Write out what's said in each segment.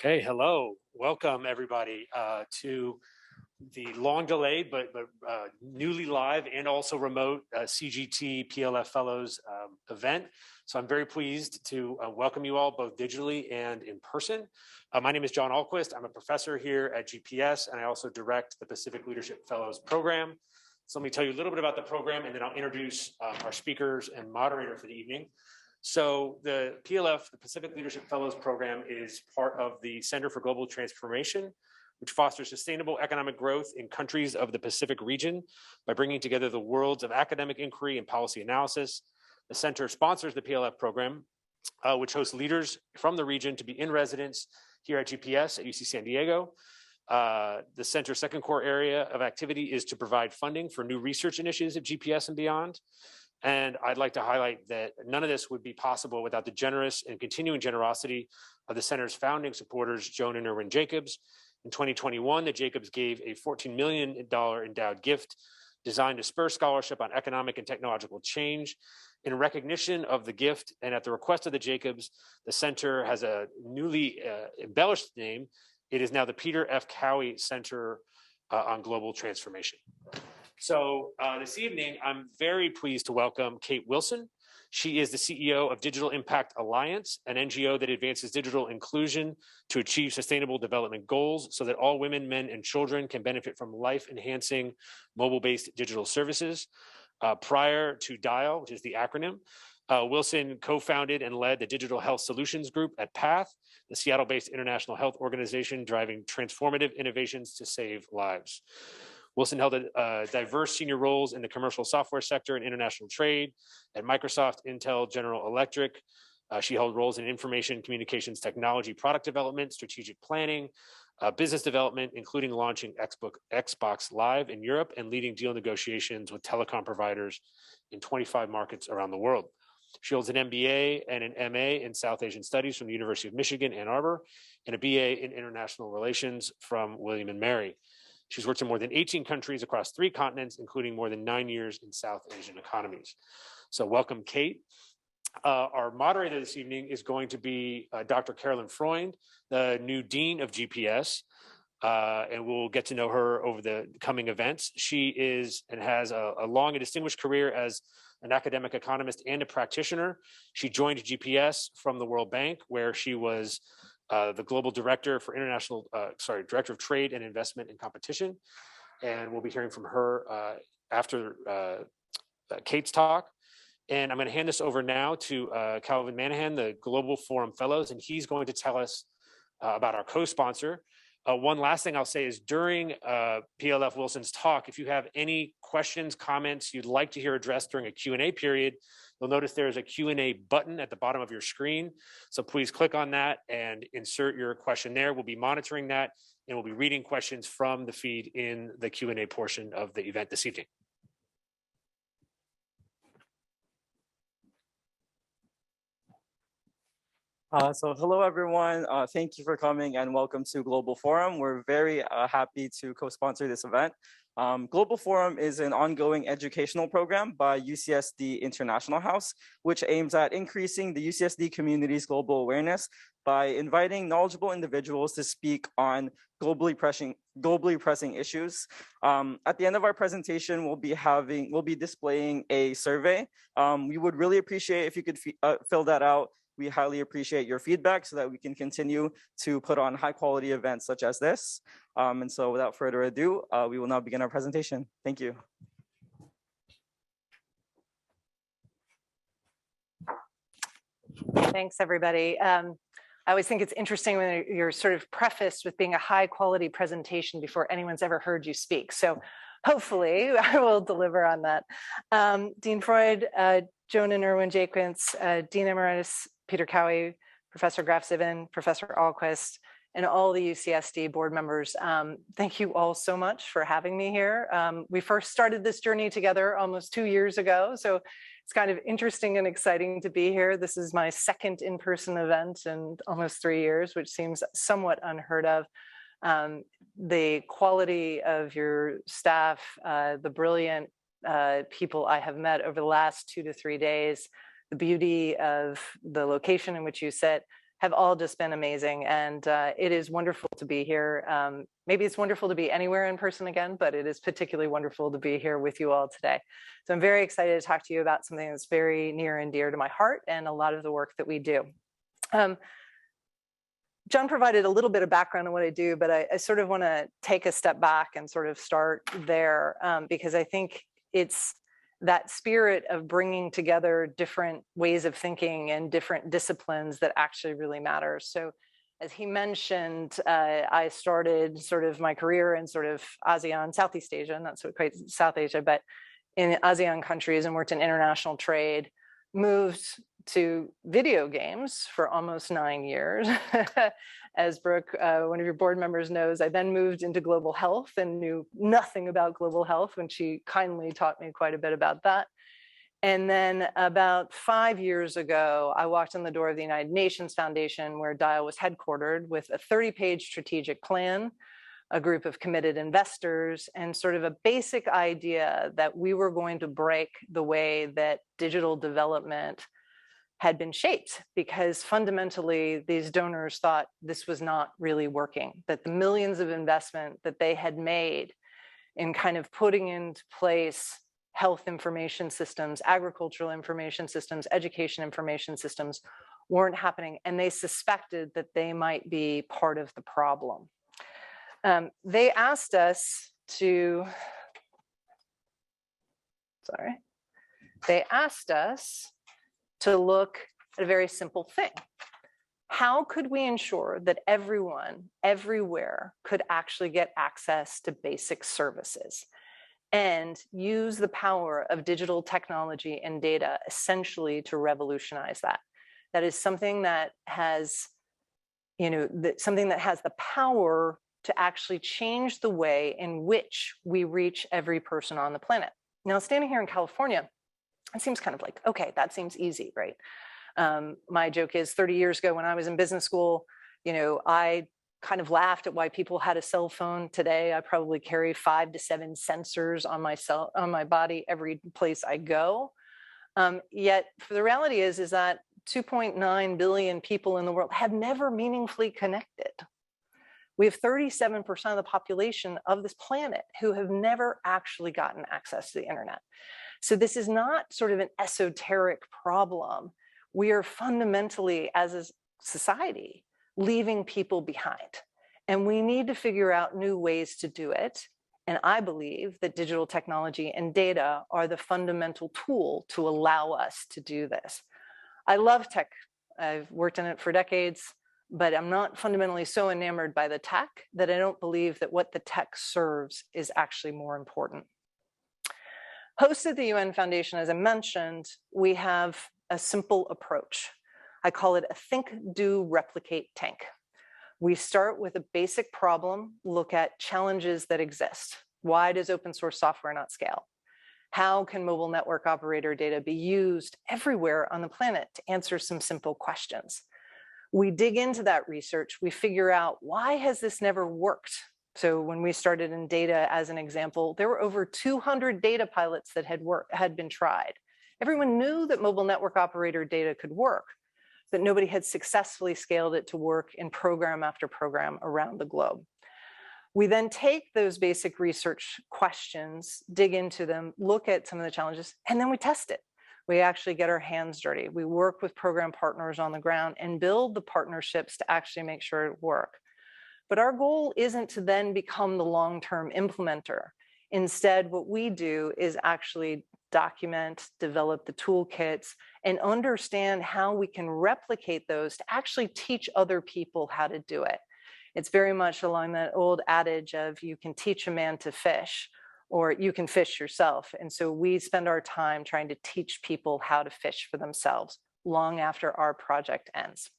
Okay, hello. Welcome everybody to the long delayed but newly live and also remote CGT PLF Fellows event. So I'm very pleased to welcome you all both digitally and in person. My name is John Ahlquist. I'm a professor here at GPS and I also direct the Pacific Leadership Fellows program. So let me tell you a little bit about the program and then I'll introduce our speakers and moderator for the evening. So the PLF, the Pacific Leadership Fellows Program, is part of the Center for Global Transformation, which fosters sustainable economic growth in countries of the Pacific region by bringing together the worlds of academic inquiry and policy analysis. The center sponsors the PLF program, which hosts leaders from the region to be in residence here at GPS at UC San Diego. The center's second core area of activity is to provide funding for new research initiatives at GPS and beyond. And I'd like to highlight that none of this would be possible without the generous and continuing generosity of the center's founding supporters, Joan and Erwin Jacobs. In 2021, the Jacobs gave a $14 million endowed gift designed to spur scholarship on economic and technological change. In recognition of the gift and at the request of the Jacobs, the center has a newly embellished name. It is now the Peter F. Cowie Center on Global Transformation. So this evening, I'm very pleased to welcome Kate Wilson. She is the CEO of Digital Impact Alliance, an NGO that advances digital inclusion to achieve sustainable development goals so that all women, men, and children can benefit from life-enhancing mobile-based digital services. Prior to DIAL, which is the acronym, Wilson co-founded and led the Digital Health Solutions Group at PATH, the Seattle-based international health organization driving transformative innovations to save lives. Wilson held diverse senior roles in the commercial software sector and international trade at Microsoft, Intel, General Electric. She held roles in information communications technology, product development, strategic planning, business development, including launching Xbox Live in Europe and leading deal negotiations with telecom providers in 25 markets around the world. She holds an MBA and an MA in South Asian Studies from the University of Michigan, Ann Arbor, and a BA in International Relations from William & Mary. She's worked in more than 18 countries across 3 continents, including more than 9 years in South Asian economies. So welcome, Kate. Our moderator this evening is going to be Dr. Caroline Freund, the new Dean of GPS, and we'll get to know her over the coming events. She is and has a long and distinguished career as an academic economist and a practitioner. She joined GPS from the World Bank, where she was the global director for director of trade and investment and competition. And we'll be hearing from her after Kate's talk. And I'm going to hand this over now to Calvin Manahan, the Global Forum Fellows, and he's going to tell us about our co-sponsor. One last thing I'll say is during PLF Wilson's talk, if you have any questions, comments you'd like to hear addressed during a Q&A period, you'll notice there is a Q&A button at the bottom of your screen. So please click on that and insert your question there. We'll be monitoring that and we'll be reading questions from the feed in the Q&A portion of the event this evening. So hello, everyone. Thank you for coming and welcome to Global Forum. We're very happy to co-sponsor this event. Global Forum is an ongoing educational program by UCSD International House, which aims at increasing the UCSD community's global awareness by inviting knowledgeable individuals to speak on globally pressing issues. At the end of our presentation, we'll be displaying a survey. We would really appreciate if you could fill that out. We highly appreciate your feedback so that we can continue to put on high quality events such as this. And so without further ado, we will now begin our presentation. Thank you. Thanks, everybody. I always think it's interesting when you're sort of prefaced with being a high quality presentation before anyone's ever heard you speak. So hopefully I will deliver on that. Dean Freud, Joan and Erwin Jacobs, Dean Emeritus Peter Cowie, Professor Graf Ziven, Professor Ahlquist, and all the UCSD board members. Thank you all so much for having me here. We first started this journey together almost 2 years ago, so it's kind of interesting and exciting to be here. This is my second in-person event in almost 3 years, which seems somewhat unheard of. The quality of your staff, the brilliant people I have met over the last 2 to 3 days, the beauty of the location in which you sit have all just been amazing. And it is wonderful to be here. Maybe it's wonderful to be anywhere in person again, but it is particularly wonderful to be here with you all today. So I'm very excited to talk to you about something that's very near and dear to my heart and a lot of the work that we do. John provided a little bit of background on what I do, but I sort of want to take a step back and sort of start there because I think it's that spirit of bringing together different ways of thinking and different disciplines that actually really matters. So as he mentioned, I started sort of my career in sort of ASEAN, Southeast Asia, not so quite South Asia, but in ASEAN countries, and worked in international trade, moved to video games for almost 9 years. As Brooke, one of your board members knows, I then moved into global health and knew nothing about global health when she kindly taught me quite a bit about that. And then about 5 years ago, I walked in the door of the United Nations Foundation, where DIAL was headquartered, with a 30-page strategic plan, a group of committed investors, and sort of a basic idea that we were going to break the way that digital development had been shaped, because fundamentally these donors thought this was not really working, that the millions of investment that they had made in kind of putting into place health information systems, agricultural information systems, education information systems weren't happening, and they suspected that they might be part of the problem. They asked us to, to look at a very simple thing. How could we ensure that everyone, everywhere, could actually get access to basic services and use the power of digital technology and data essentially to revolutionize that? That is something that has, something that has the power to actually change the way in which we reach every person on the planet. Now, standing here in California, it seems kind of like, okay, that seems easy, right? My joke is 30 years ago when I was in business school, I kind of laughed at why people had a cell phone. Today, I probably carry 5 to 7 sensors on my body every place I go. Yet the reality is that 2.9 billion people in the world have never meaningfully connected. We have 37% of the population of this planet who have never actually gotten access to the internet. So this is not sort of an esoteric problem. We are fundamentally, as a society, leaving people behind. And we need to figure out new ways to do it. And I believe that digital technology and data are the fundamental tool to allow us to do this. I love tech. I've worked in it for decades, but I'm not fundamentally so enamored by the tech that I don't believe that what the tech serves is actually more important. Host of the UN Foundation, as I mentioned, we have a simple approach. I call it a think, do, replicate tank. We start with a basic problem, look at challenges that exist. Why does open source software not scale? How can mobile network operator data be used everywhere on the planet to answer some simple questions? We dig into that research, we figure out, why has this never worked? So when we started in data, as an example, there were over 200 data pilots that had been tried. Everyone knew that mobile network operator data could work, but nobody had successfully scaled it to work in program after program around the globe. We then take those basic research questions, dig into them, look at some of the challenges, and then we test it. We actually get our hands dirty. We work with program partners on the ground and build the partnerships to actually make sure it works. But our goal isn't to then become the long-term implementer. Instead, what we do is actually document, develop the toolkits, and understand how we can replicate those to actually teach other people how to do it. It's very much along that old adage of, you can teach a man to fish, or you can fish yourself. And so we spend our time trying to teach people how to fish for themselves long after our project ends.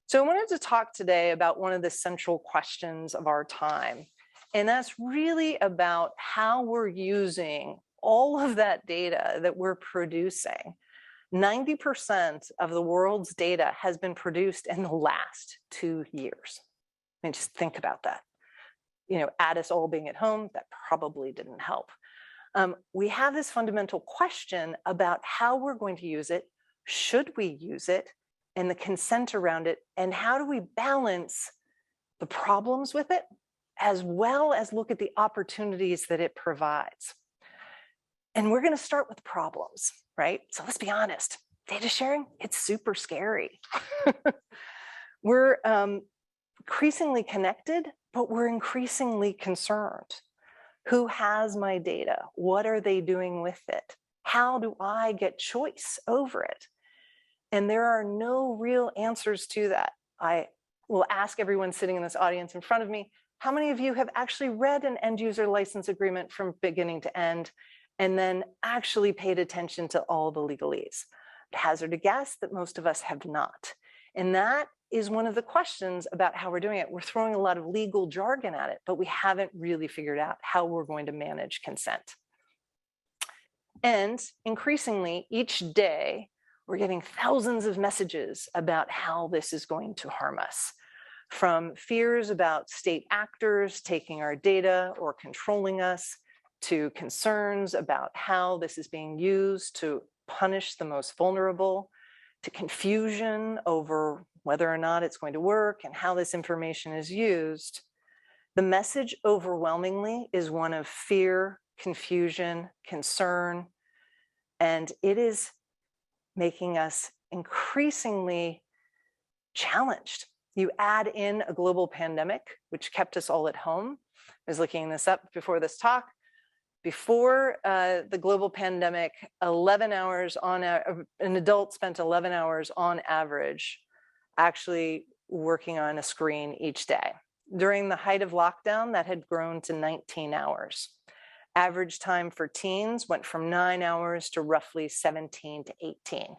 So I wanted to talk today about one of the central questions of our time. And that's really about how we're using all of that data that we're producing. 90% of the world's data has been produced in the last 2 years. I mean, just think about that. Add us all being at home, that probably didn't help. We have this fundamental question about how we're going to use it, should we use it, and the consent around it, and how do we balance the problems with it, as well as look at the opportunities that it provides. And we're going to start with problems, right? So let's be honest, data sharing, it's super scary. We're increasingly connected, but we're increasingly concerned. Who has my data? What are they doing with it? How do I get choice over it? And there are no real answers to that. I will ask everyone sitting in this audience in front of me, how many of you have actually read an end user license agreement from beginning to end and then actually paid attention to all the legalese? I'd hazard a guess that most of us have not. And that is one of the questions about how we're doing it. We're throwing a lot of legal jargon at it, but we haven't really figured out how we're going to manage consent. And increasingly, each day, we're getting thousands of messages about how this is going to harm us, from fears about state actors taking our data or controlling us, to concerns about how this is being used to punish the most vulnerable, to confusion over whether or not it's going to work and how this information is used. The message overwhelmingly is one of fear, confusion, concern, and it is making us increasingly challenged. You add in a global pandemic, which kept us all at home. I was looking this up before this talk. Before the global pandemic, 11 hours on an adult spent 11 hours on average actually working on a screen each day. During the height of lockdown, that had grown to 19 hours. Average time for teens went from 9 hours to roughly 17 to 18.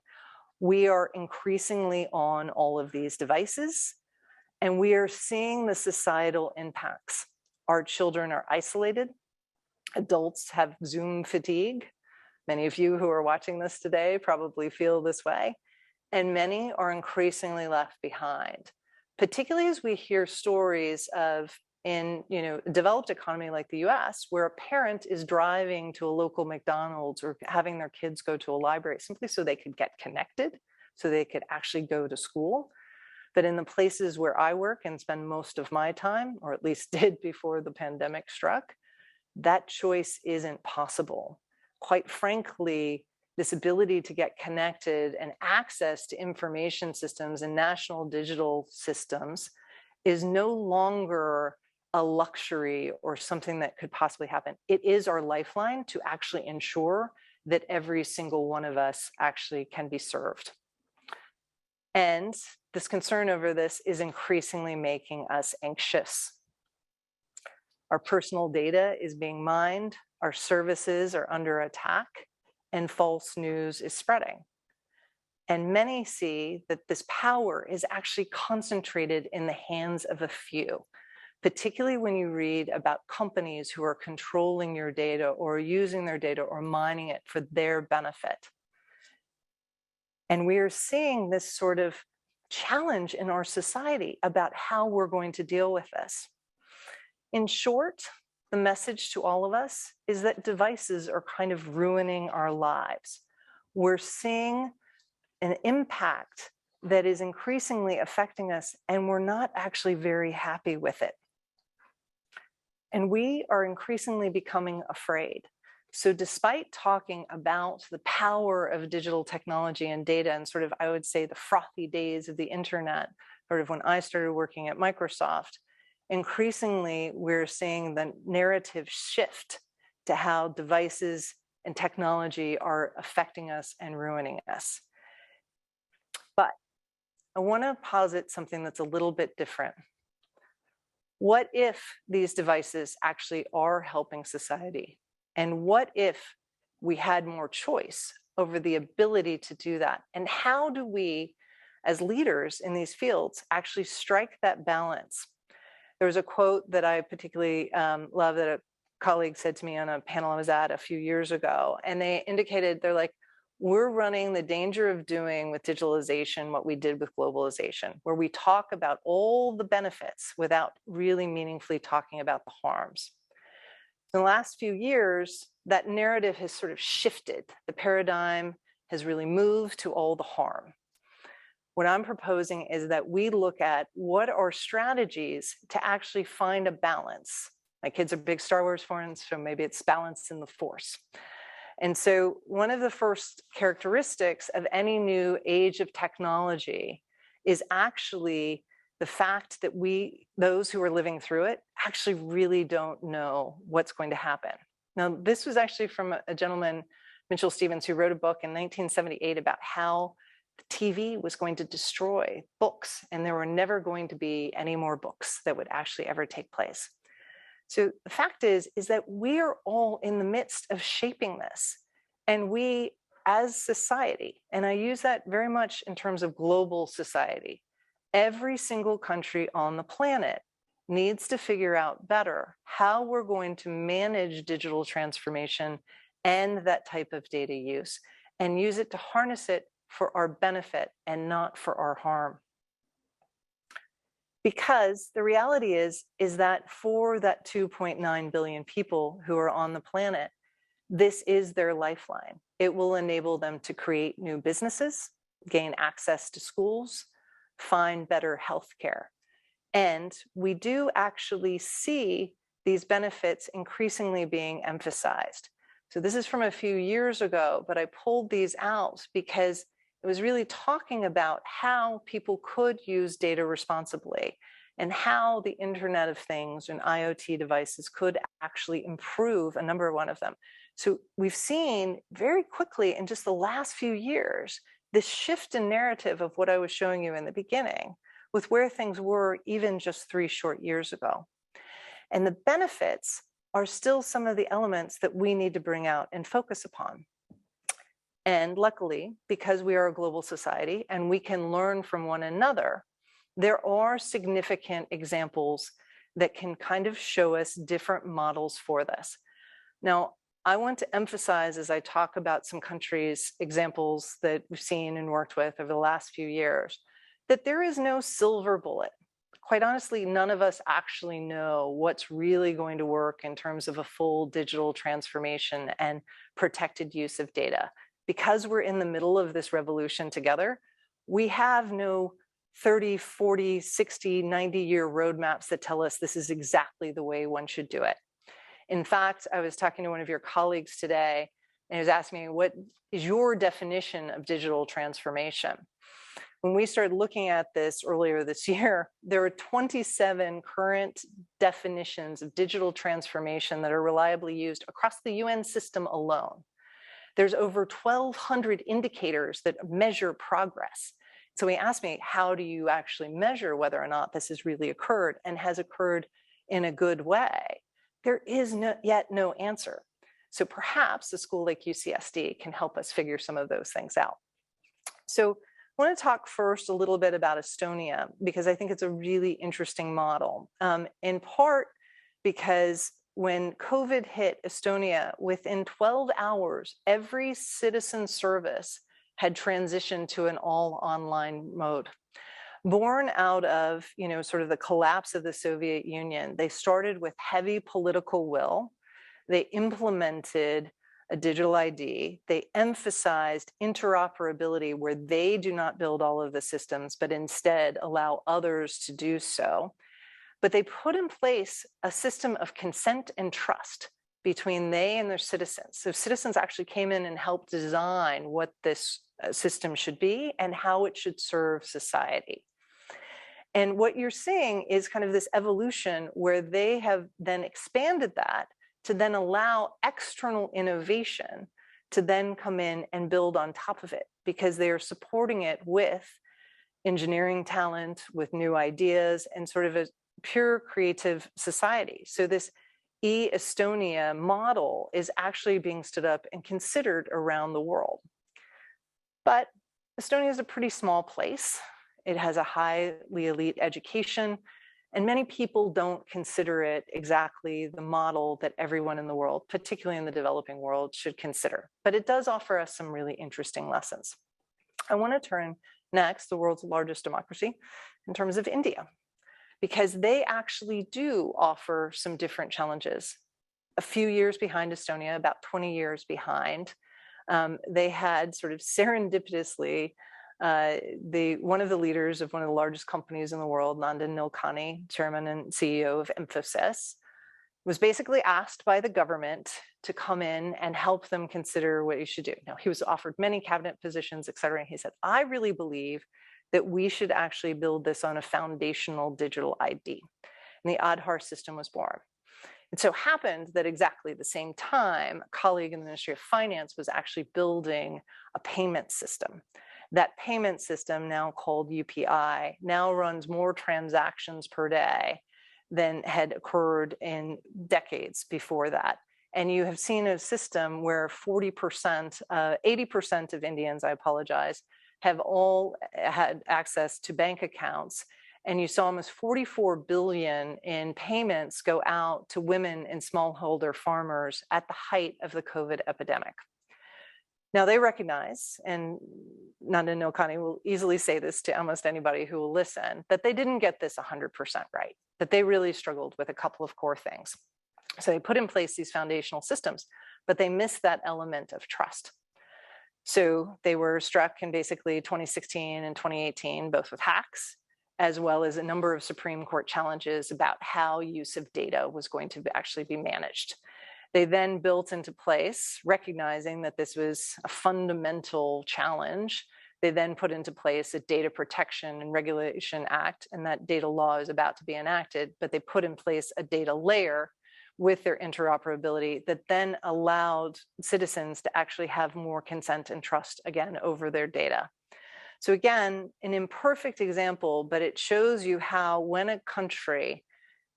We are increasingly on all of these devices, and we are seeing the societal impacts. Our children are isolated. Adults have Zoom fatigue. Many of you who are watching this today probably feel this way. And many are increasingly left behind, particularly as we hear stories of in a developed economy like the US, where a parent is driving to a local McDonald's or having their kids go to a library simply so they could get connected, so they could actually go to school. But in the places where I work and spend most of my time, or at least did before the pandemic struck, that choice isn't possible. Quite frankly, this ability to get connected and access to information systems and national digital systems is no longer a luxury or something that could possibly happen. It is our lifeline to actually ensure that every single one of us actually can be served. And this concern over this is increasingly making us anxious. Our personal data is being mined, our services are under attack, and false news is spreading. And many see that this power is actually concentrated in the hands of a few, particularly when you read about companies who are controlling your data or using their data or mining it for their benefit. And we are seeing this sort of challenge in our society about how we're going to deal with this. In short, the message to all of us is that devices are kind of ruining our lives. We're seeing an impact that is increasingly affecting us, and we're not actually very happy with it. And we are increasingly becoming afraid. So despite talking about the power of digital technology and data and sort of, I would say, the frothy days of the internet, sort of when I started working at Microsoft, increasingly we're seeing the narrative shift to how devices and technology are affecting us and ruining us. But I want to posit something that's a little bit different. What if these devices actually are helping society? And what if we had more choice over the ability to do that? And how do we, as leaders in these fields, actually strike that balance? There was a quote that I particularly love that a colleague said to me on a panel I was at a few years ago, and they indicated, they're like, we're running the danger of doing with digitalization what we did with globalization, where we talk about all the benefits without really meaningfully talking about the harms. In the last few years, that narrative has sort of shifted. The paradigm has really moved to all the harm. What I'm proposing is that we look at what are strategies to actually find a balance. My kids are big Star Wars fans, so maybe it's balance in the Force. And so one of the first characteristics of any new age of technology is actually the fact that those who are living through it, actually really don't know what's going to happen. Now, this was actually from a gentleman, Mitchell Stevens, who wrote a book in 1978 about how TV was going to destroy books, and there were never going to be any more books that would actually ever take place. So the fact is that we are all in the midst of shaping this. And we, as society, and I use that very much in terms of global society, every single country on the planet needs to figure out better how we're going to manage digital transformation and that type of data use, and use it to harness it for our benefit and not for our harm. Because the reality is that for that 2.9 billion people who are on the planet, this is their lifeline. It will enable them to create new businesses, gain access to schools, find better healthcare. And we do actually see these benefits increasingly being emphasized. So this is from a few years ago, but I pulled these out because it was really talking about how people could use data responsibly and how the Internet of Things and IoT devices could actually improve a number of one of them. So we've seen very quickly in just the last few years, this shift in narrative of what I was showing you in the beginning with where things were even just 3 short years ago. And the benefits are still some of the elements that we need to bring out and focus upon. And luckily, because we are a global society and we can learn from one another, there are significant examples that can kind of show us different models for this. Now, I want to emphasize as I talk about some countries' examples that we've seen and worked with over the last few years, that there is no silver bullet. Quite honestly, none of us actually know what's really going to work in terms of a full digital transformation and protected use of data. Because we're in the middle of this revolution together, we have no 30, 40, 60, 90-year roadmaps that tell us this is exactly the way one should do it. In fact, I was talking to one of your colleagues today, and he was asking me, what is your definition of digital transformation? When we started looking at this earlier this year, there were 27 current definitions of digital transformation that are reliably used across the UN system alone. There's over 1,200 indicators that measure progress. So he asked me, how do you actually measure whether or not this has really occurred and has occurred in a good way? There is yet no answer. So perhaps a school like UCSD can help us figure some of those things out. So I want to talk first a little bit about Estonia, because I think it's a really interesting model, in part because when COVID hit Estonia, within 12 hours, every citizen service had transitioned to an all online mode. Born out of, sort of the collapse of the Soviet Union, they started with heavy political will. They implemented a digital ID. They emphasized interoperability, where they do not build all of the systems, but instead allow others to do so. But they put in place a system of consent and trust between they and their citizens. So citizens actually came in and helped design what this system should be and how it should serve society. And what you're seeing is kind of this evolution where they have then expanded that to then allow external innovation to then come in and build on top of it, because they are supporting it with engineering talent, with new ideas, and sort of a pure creative society. So this e-Estonia model is actually being stood up and considered around the world. But Estonia is a pretty small place. It has a highly elite education, and many people don't consider it exactly the model that everyone in the world, particularly in the developing world, should consider. But it does offer us some really interesting lessons. I want to turn next, the world's largest democracy, in terms of India, because they actually do offer some different challenges. A few years behind Estonia, about 20 years behind, they had sort of serendipitously One of the leaders of one of the largest companies in the world, Nandan Nilekani, chairman and CEO of Infosys, was basically asked by the government to come in and help them consider what he should do. Now, he was offered many cabinet positions, et cetera. And he said, I really believe that we should actually build this on a foundational digital ID. And the Aadhaar system was born. It so happened that exactly the same time, a colleague in the Ministry of Finance was actually building a payment system. That payment system, now called UPI, now runs more transactions per day than had occurred in decades before that. And you have seen a system where 80% of Indians, I apologize, have all had access to bank accounts. And you saw almost 44 billion in payments go out to women and smallholder farmers at the height of the COVID epidemic. Now they recognize, and Nandan Nilekani will easily say this to almost anybody who will listen, that they didn't get this 100% right, that they really struggled with a couple of core things. So they put in place these foundational systems, but they missed that element of trust. So they were struck in basically 2016 and 2018, both with hacks, as well as a number of Supreme Court challenges about how use of data was going to actually be managed. They then built into place, recognizing that this was a fundamental challenge. They then put into place a Data Protection and Regulation Act, and that data law is about to be enacted, but they put in place a data layer with their interoperability that then allowed citizens to actually have more consent and trust again over their data. So again, an imperfect example, but it shows you how when a country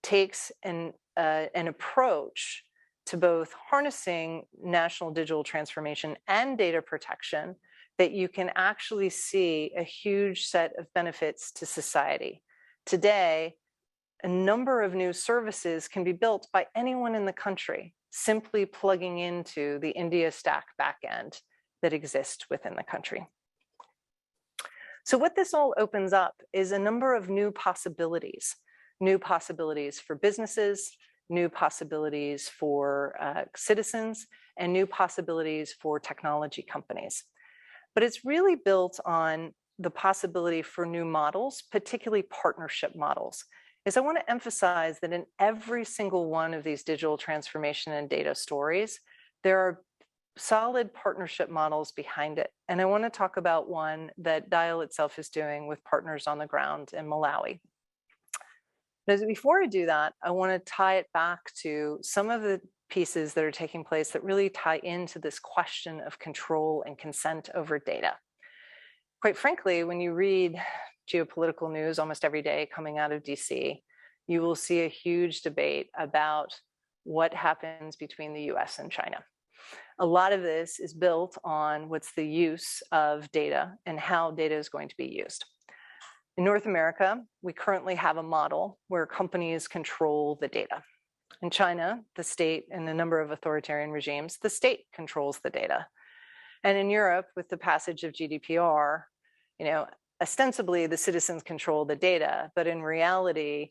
takes an approach to both harnessing national digital transformation and data protection, that you can actually see a huge set of benefits to society. Today, a number of new services can be built by anyone in the country, simply plugging into the India Stack backend that exists within the country. So what this all opens up is a number of new possibilities for businesses, new possibilities for citizens, and new possibilities for technology companies. But it's really built on the possibility for new models, particularly partnership models. Is I want to emphasize that in every single one of these digital transformation and data stories, there are solid partnership models behind it. And I want to talk about one that Dial itself is doing with partners on the ground in Malawi. But before I do that, I want to tie it back to some of the pieces that are taking place that really tie into this question of control and consent over data. Quite frankly, when you read geopolitical news almost every day coming out of DC, you will see a huge debate about what happens between the US and China. A lot of this is built on what's the use of data and how data is going to be used. In North America, we currently have a model where companies control the data. In China, the state and a number of authoritarian regimes, the state controls the data. And in Europe, with the passage of GDPR, ostensibly the citizens control the data, but in reality,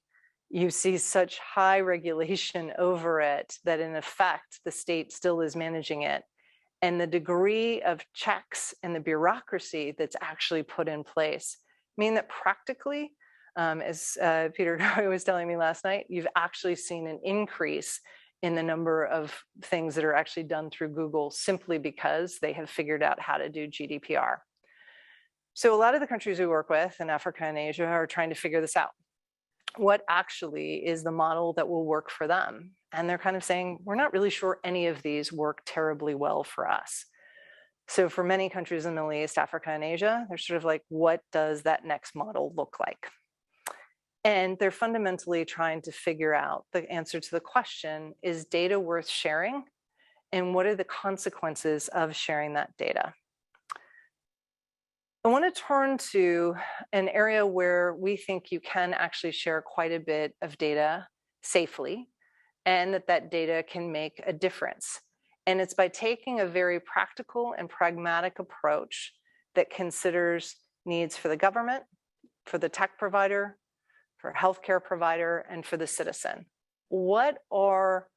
you see such high regulation over it that in effect, the state still is managing it. And the degree of checks and the bureaucracy that's actually put in place mean that practically, as Peter was telling me last night, you've actually seen an increase in the number of things that are actually done through Google simply because they have figured out how to do GDPR. So a lot of the countries we work with in Africa and Asia are trying to figure this out. What actually is the model that will work for them? And they're kind of saying, we're not really sure any of these work terribly well for us. So for many countries in the Middle East, Africa, and Asia, they're sort of like, what does that next model look like? And they're fundamentally trying to figure out the answer to the question, is data worth sharing? And what are the consequences of sharing that data? I want to turn to an area where we think you can actually share quite a bit of data safely, and that data can make a difference. And it's by taking a very practical and pragmatic approach that considers needs for the government, for the tech provider, for a healthcare provider, and for the citizen. What are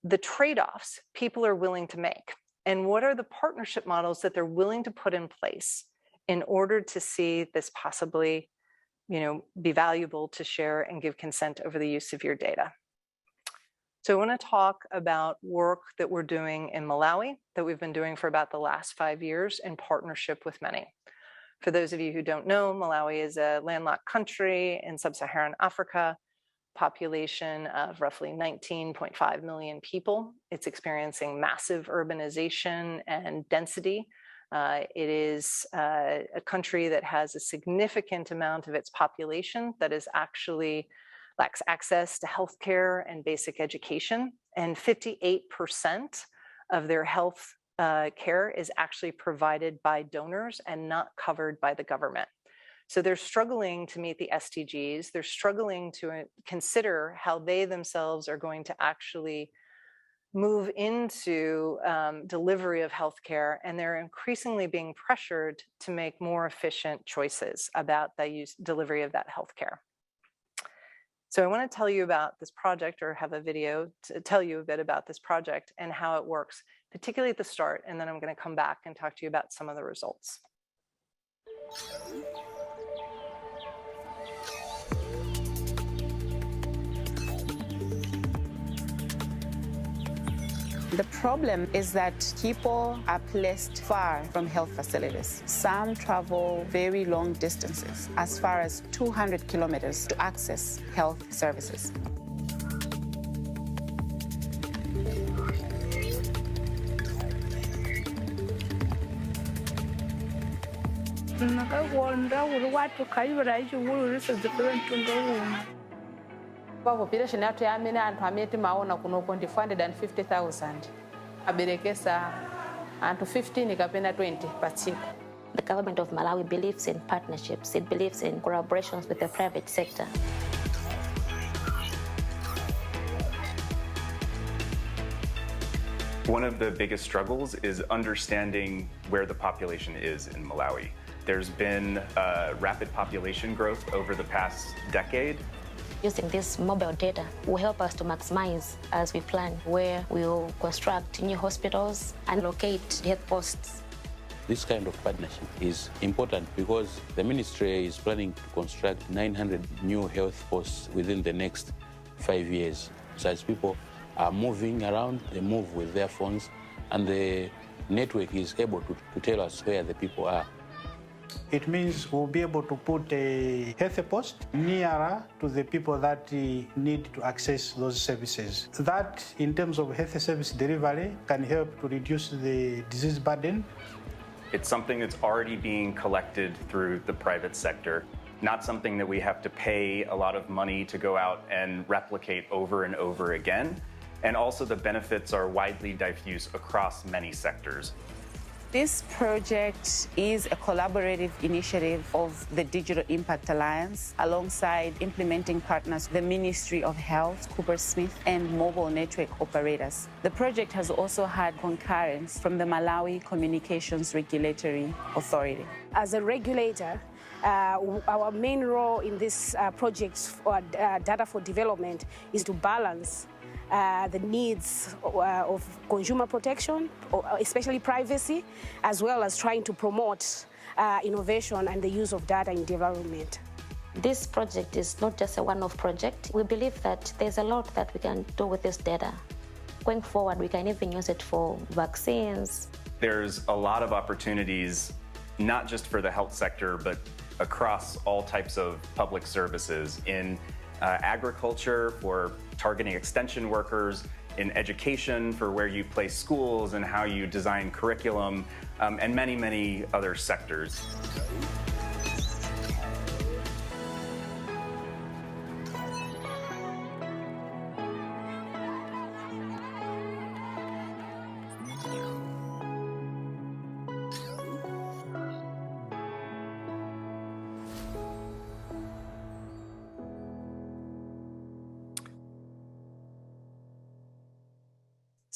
the trade-offs people are willing to make? And what are the partnership models that they're willing to put in place in order to see this possibly, be valuable to share and give consent over the use of your data. So I want to talk about work that we're doing in Malawi that we've been doing for about the last 5 years in partnership with many. For those of you who don't know, Malawi is a landlocked country in sub-Saharan Africa, population of roughly 19.5 million people. It's experiencing massive urbanization and density. It is a country that has a significant amount of its population that is actually lacks access to healthcare and basic education, and 58% of their health care is actually provided by donors and not covered by the government. So they're struggling to meet the SDGs. They're struggling to consider how they themselves are going to actually move into delivery of healthcare, and they're increasingly being pressured to make more efficient choices about the delivery of that healthcare. So I want to tell you about this project, or have a video to tell you a bit about this project and how it works, particularly at the start, and then I'm going to come back and talk to you about some of the results. The problem is that people are placed far from health facilities. Some travel very long distances, as far as 200 kilometers, to access health services. Population yathu yamene anthu amene timaona kunoko ndi 450,000 aberekesa anthu 15 kapena 20 pa tsiku. The government of Malawi believes in partnerships. It believes in collaborations with the private sector. One of the biggest struggles is understanding where the population is in Malawi. There's been rapid population growth over the past decade. Using this mobile data will help us to maximize as we plan where we will construct new hospitals and locate health posts. This kind of partnership is important because the ministry is planning to construct 900 new health posts within the next 5 years. So as people are moving around, they move with their phones, and the network is able to tell us where the people are. It means we'll be able to put a health post nearer to the people that need to access those services. That, in terms of health service delivery, can help to reduce the disease burden. It's something that's already being collected through the private sector, not something that we have to pay a lot of money to go out and replicate over and over again. And also the benefits are widely diffuse across many sectors. This project is a collaborative initiative of the Digital Impact Alliance alongside implementing partners, the Ministry of Health, Cooper Smith, and mobile network operators. The project has also had concurrence from the Malawi Communications Regulatory Authority. As a regulator, our main role in this project for data for development is to balance the needs of consumer protection, especially privacy, as well as trying to promote innovation and the use of data in development. This project is not just a one-off project. We believe that there's a lot that we can do with this data. Going forward, we can even use it for vaccines. There's a lot of opportunities, not just for the health sector, but across all types of public services in agriculture for targeting extension workers, in education for where you place schools and how you design curriculum, and many, many other sectors.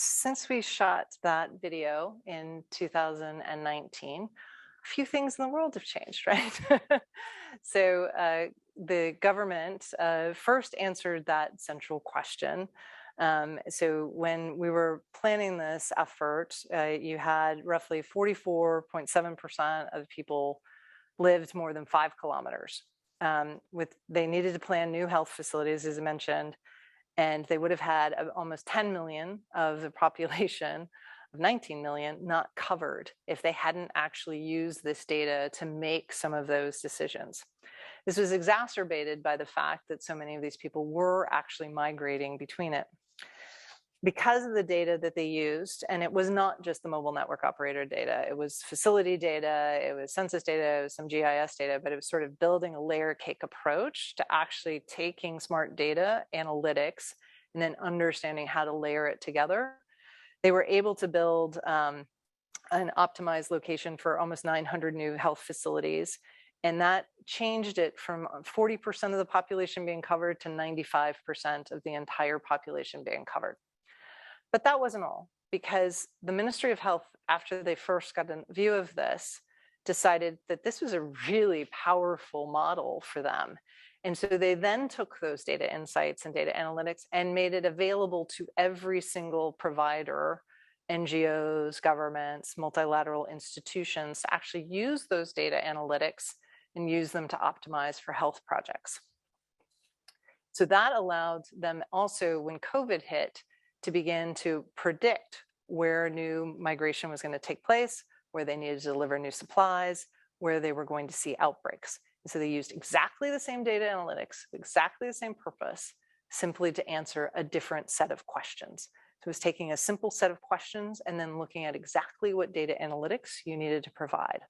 Since we shot that video in 2019, a few things in the world have changed, right? So the government first answered that central question. So when we were planning this effort, you had roughly 44.7% of people lived more than 5 kilometers. They needed to plan new health facilities, as I mentioned, and they would have had almost 10 million of the population of 19 million not covered if they hadn't actually used this data to make some of those decisions. This was exacerbated by the fact that so many of these people were actually migrating between it. Because of the data that they used, and it was not just the mobile network operator data, it was facility data, it was census data, it was some GIS data, but it was sort of building a layer cake approach to actually taking smart data analytics and then understanding how to layer it together. They were able to build an optimized location for almost 900 new health facilities. And that changed it from 40% of the population being covered to 95% of the entire population being covered. But that wasn't all, because the Ministry of Health, after they first got a view of this, decided that this was a really powerful model for them. And so they then took those data insights and data analytics and made it available to every single provider, NGOs, governments, multilateral institutions, to actually use those data analytics and use them to optimize for health projects. So that allowed them also, when COVID hit, to begin to predict where new migration was going to take place, where they needed to deliver new supplies, where they were going to see outbreaks. And so they used exactly the same data analytics, exactly the same purpose, simply to answer a different set of questions. So it was taking a simple set of questions and then looking at exactly what data analytics you needed to provide.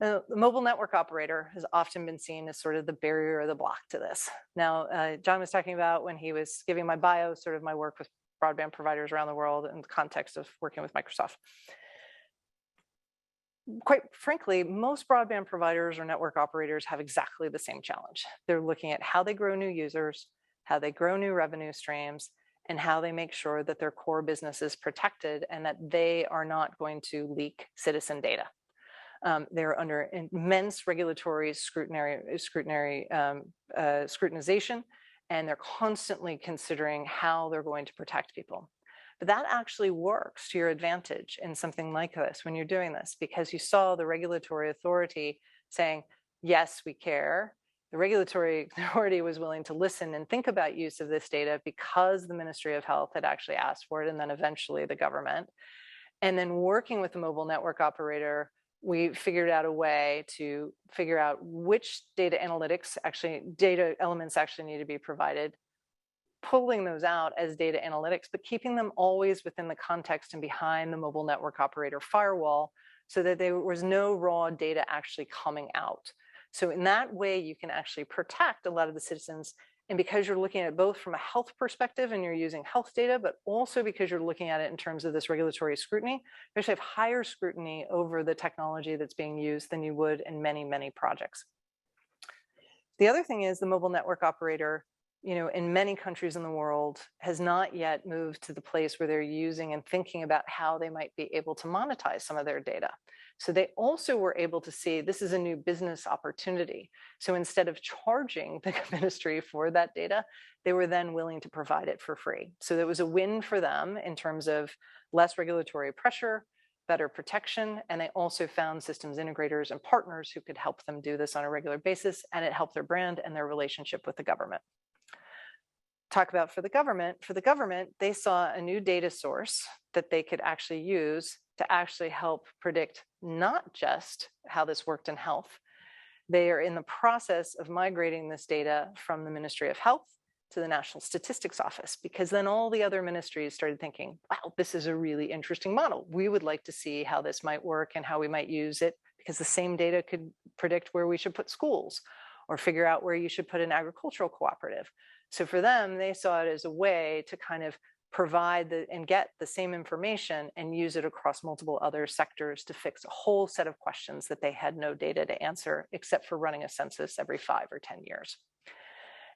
Now, the mobile network operator has often been seen as sort of the barrier or the block to this. Now, John was talking about, when he was giving my bio, sort of my work with broadband providers around the world in the context of working with Microsoft. Quite frankly, most broadband providers or network operators have exactly the same challenge. They're looking at how they grow new users, how they grow new revenue streams, and how they make sure that their core business is protected and that they are not going to leak citizen data. They're under immense regulatory scrutinization, and they're constantly considering how they're going to protect people. But that actually works to your advantage in something like this when you're doing this, because you saw the regulatory authority saying, yes, we care. The regulatory authority was willing to listen and think about use of this data because the Ministry of Health had actually asked for it, and then eventually the government. And then working with the mobile network operator, we figured out a way to figure out which data elements actually need to be provided, pulling those out as data analytics, but keeping them always within the context and behind the mobile network operator firewall so that there was no raw data actually coming out. So in that way, you can actually protect a lot of the citizens. And because you're looking at it both from a health perspective and you're using health data, but also because you're looking at it in terms of this regulatory scrutiny, you actually have higher scrutiny over the technology that's being used than you would in many, many projects. The other thing is the mobile network operator, in many countries in the world, has not yet moved to the place where they're using and thinking about how they might be able to monetize some of their data. So they also were able to see this is a new business opportunity. So instead of charging the ministry for that data, they were then willing to provide it for free. So it was a win for them in terms of less regulatory pressure, better protection, and they also found systems integrators and partners who could help them do this on a regular basis, and it helped their brand and their relationship with the government. Talk about for the government, they saw a new data source that they could actually use to actually help predict not just how this worked in health. They are in the process of migrating this data from the Ministry of Health to the National Statistics Office, because then all the other ministries started thinking, wow, this is a really interesting model. We would like to see how this might work and how we might use it, because the same data could predict where we should put schools or figure out where you should put an agricultural cooperative. So for them, they saw it as a way to kind of provide and get the same information and use it across multiple other sectors to fix a whole set of questions that they had no data to answer, except for running a census every 5 or 10 years.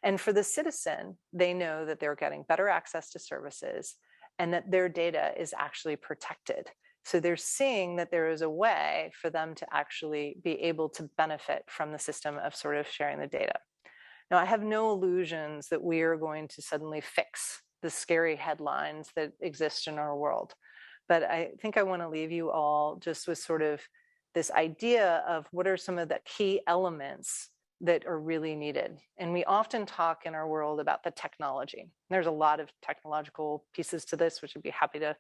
And for the citizen, they know that they're getting better access to services and that their data is actually protected. So they're seeing that there is a way for them to actually be able to benefit from the system of sort of sharing the data. Now, I have no illusions that we are going to suddenly fix the scary headlines that exist in our world. But I think I want to leave you all just with sort of this idea of what are some of the key elements that are really needed. And we often talk in our world about the technology. There's a lot of technological pieces to this, which I'd be happy to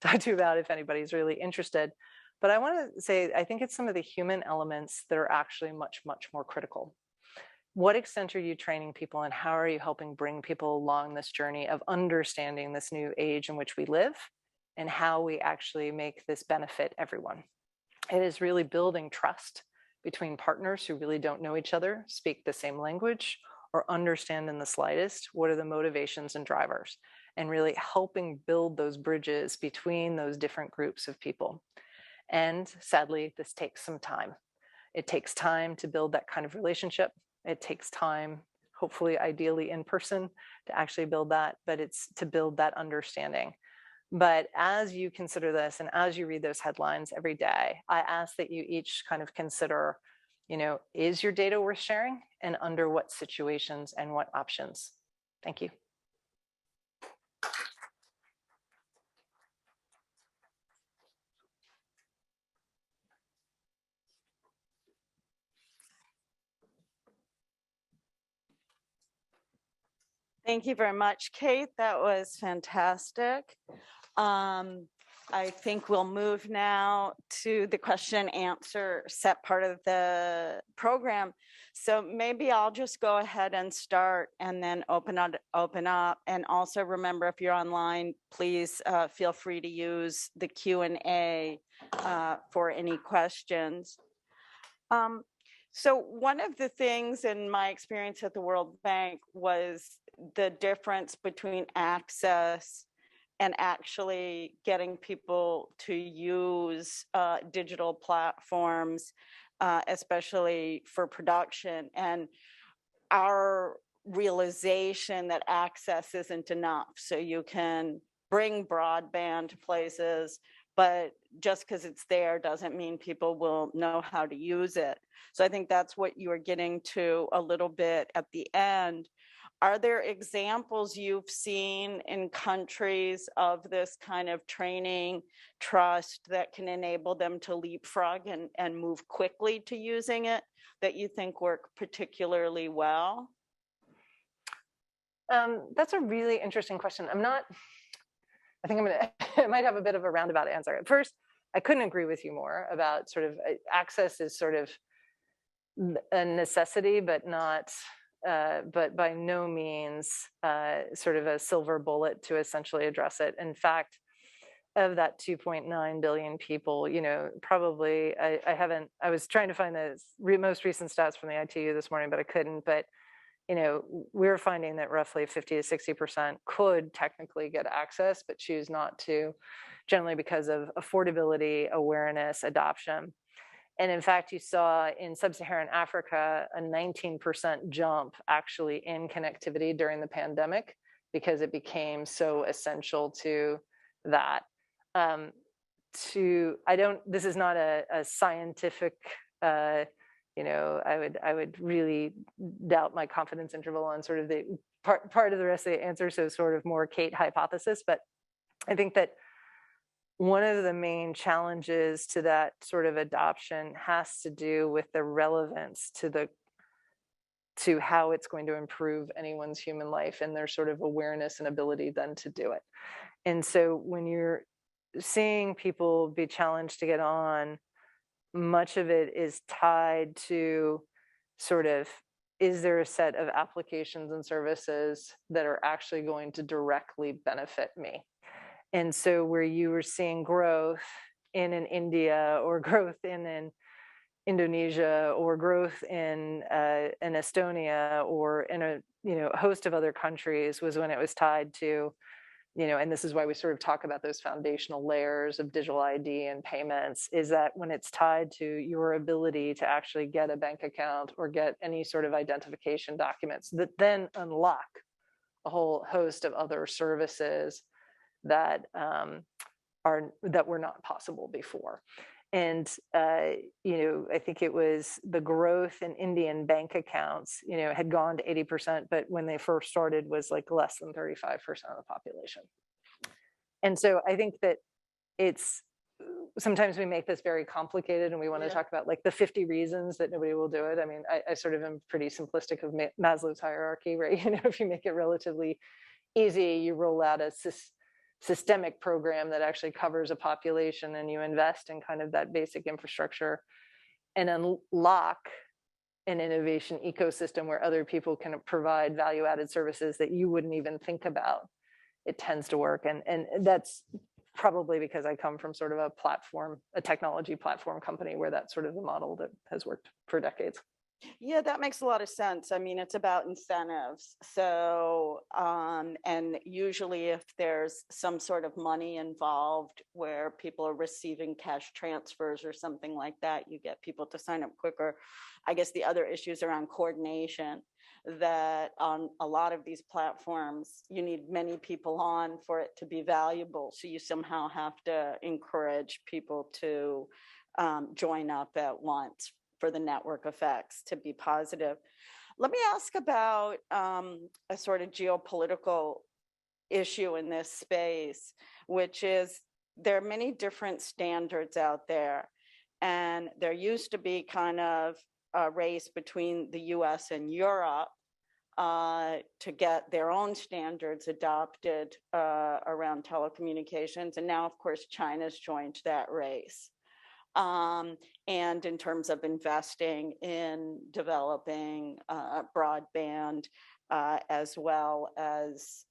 talk to you about if anybody's really interested. But I want to say, I think it's some of the human elements that are actually much, much more critical. What extent are you training people, and how are you helping bring people along this journey of understanding this new age in which we live and how we actually make this benefit everyone? It is really building trust between partners who really don't know each other, speak the same language, or understand in the slightest what are the motivations and drivers, and really helping build those bridges between those different groups of people. And sadly, this takes some time. It takes time to build that kind of relationship. It takes time, hopefully, ideally in person, to actually build that, but it's to build that understanding. But as you consider this and as you read those headlines every day, I ask that you each kind of consider, is your data worth sharing, and under what situations and what options? Thank you. Thank you very much, Kate. That was fantastic. I think we'll move now to the question and answer set part of the program. So maybe I'll just go ahead and start and then open up. And also remember, if you're online, please feel free to use the Q&A for any questions. So one of the things in my experience at the World Bank was the difference between access and actually getting people to use digital platforms, especially for production, and our realization that access isn't enough. So you can bring broadband to places, but just because it's there doesn't mean people will know how to use it. So I think that's what you were getting to a little bit at the end. Are there examples you've seen in countries of this kind of training, trust, that can enable them to leapfrog and move quickly to using it, that you think work particularly well? That's a really interesting question. I think I might have a bit of a roundabout answer. At first, I couldn't agree with you more about sort of access is sort of a necessity, but not, but by no means sort of a silver bullet to essentially address it. In fact, of that 2.9 billion people, probably I was trying to find the most recent stats from the ITU this morning, but I couldn't. But we're finding that roughly 50 to 60% could technically get access, but choose not to, generally because of affordability, awareness, adoption. And in fact, you saw in sub-Saharan Africa a 19% jump actually in connectivity during the pandemic, because it became so essential to that. This is not a scientific, I would really doubt my confidence interval on sort of the part of the rest of the answer. So sort of more Kate hypothesis, but I think that one of the main challenges to that sort of adoption has to do with the relevance to how it's going to improve anyone's human life and their sort of awareness and ability then to do it. And so when you're seeing people be challenged to get on, much of it is tied to sort of, is there a set of applications and services that are actually going to directly benefit me? And so where you were seeing growth in India, or growth in Indonesia, or growth in Estonia, or in a host of other countries, was when it was tied to, and this is why we sort of talk about those foundational layers of digital ID and payments, is that when it's tied to your ability to actually get a bank account or get any sort of identification documents that then unlock a whole host of other services that were not possible before. And I think it was the growth in Indian bank accounts, had gone to 80%, but when they first started was like less than 35% of the population. And so I think that it's sometimes we make this very complicated and we want to talk about like the 50 reasons that nobody will do it. I mean, I sort of am pretty simplistic of Maslow's hierarchy, right? You know, if you make it relatively easy, you roll out a systemic program that actually covers a population, and you invest in kind of that basic infrastructure and unlock an innovation ecosystem where other people can provide value-added services that you wouldn't even think about. It tends to work, and that's probably because I come from sort of a technology platform company where that's sort of the model that has worked for decades. Yeah, that makes a lot of sense. I mean, it's about incentives. So, and usually if there's some sort of money involved where people are receiving cash transfers or something like that, you get people to sign up quicker. I guess the other issues around coordination, that on a lot of these platforms, you need many people on for it to be valuable. So you somehow have to encourage people to join up at once for the network effects to be positive. Let me ask about a sort of geopolitical issue in this space, which is there are many different standards out there. And there used to be kind of a race between the US and Europe to get their own standards adopted around telecommunications. And now, of course, China's joined that race. And in terms of investing in developing broadband, as well as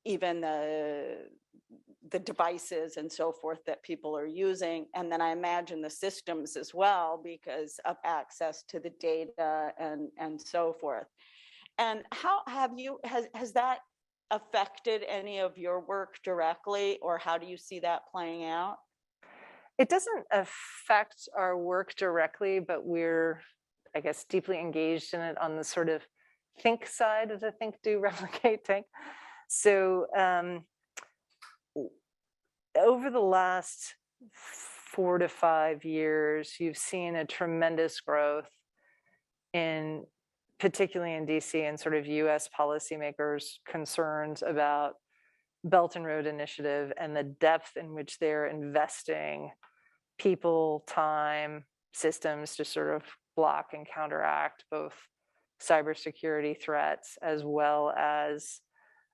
even the devices and so forth that people are using. And then I imagine the systems as well because of access to the data and so forth. And how has that affected any of your work directly, or how do you see that playing out? It doesn't affect our work directly, but we're, I guess, deeply engaged in it on the sort of think side of the think, do, replicate, think. So over the last 4 to 5 years, you've seen a tremendous growth in, particularly in DC, and sort of US policymakers' concerns about Belt and Road Initiative and the depth in which they're investing people, time, systems to sort of block and counteract both cybersecurity threats as well as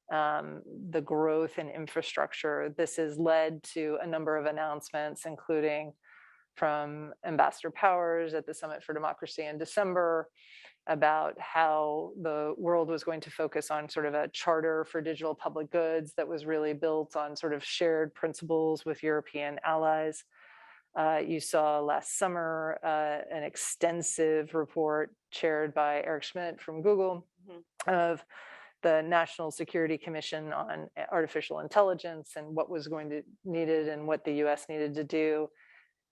the growth in infrastructure. This has led to a number of announcements, including from Ambassador Powers at the Summit for Democracy in December, about how the world was going to focus on sort of a charter for digital public goods that was really built on sort of shared principles with European allies. You saw last summer an extensive report chaired by Eric Schmidt from Google of the National Security Commission on Artificial Intelligence and what was going to needed and what the US needed to do.